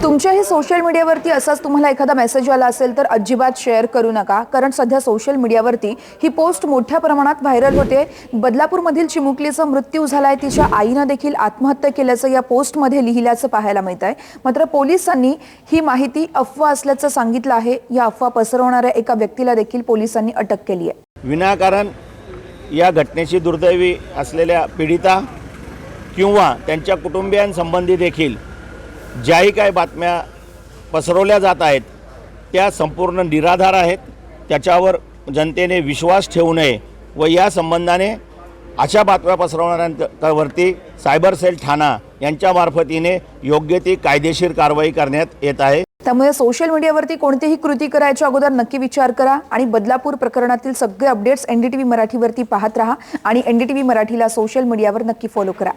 तुमच्याही सोशल मीडियावरती असाच तुम्हाला एखादा मेसेज आला असेल तर अजिबात शेअर करू नका, कारण सध्या सोशल मीडियावरती ही पोस्ट मोठ्या प्रमाणात व्हायरल होते। बदलापूरमधील चिमुकलीचा मृत्यू झालाय, तिच्या आईने देखील आत्महत्या केल्याचं या पोस्टमध्ये लिहिल्याचं पाहायला मिळत आहे। मात्र पोलिसांनी ही माहिती अफवा असल्याचं सांगितलं आहे। या अफवा पसरवणाऱ्या एका व्यक्तीला देखील पोलिसांनी अटक केली आहे। विनाकारण या घटनेची दुर्दैवी असलेल्या पीडिता किंवा त्यांच्या कुटुंबियांसंबंधी देखील ज्याही काही बातम्या पसरवल्या जात आहेत त्या संपूर्ण निराधार आहेत। त्याच्यावर जनतेने विश्वास ठेवू नये व या संबंधाने अशा बातम्या पसरवणाऱ्यांवरती सायबर सेल ठाणा यांच्या मार्फतीने योग्य ती कायदेशीर कारवाई करण्यात येत आहे। त्यामुळे सोशल मीडियावरती कोणतीही कृती करायच्या अगोदर नक्की विचार करा आणि बदलापूर प्रकरणातील सगळे अपडेट्स NDTV मराठीवरती पाहत रहा आणि NDTV मराठीला सोशल मीडियावर नक्की फॉलो करा।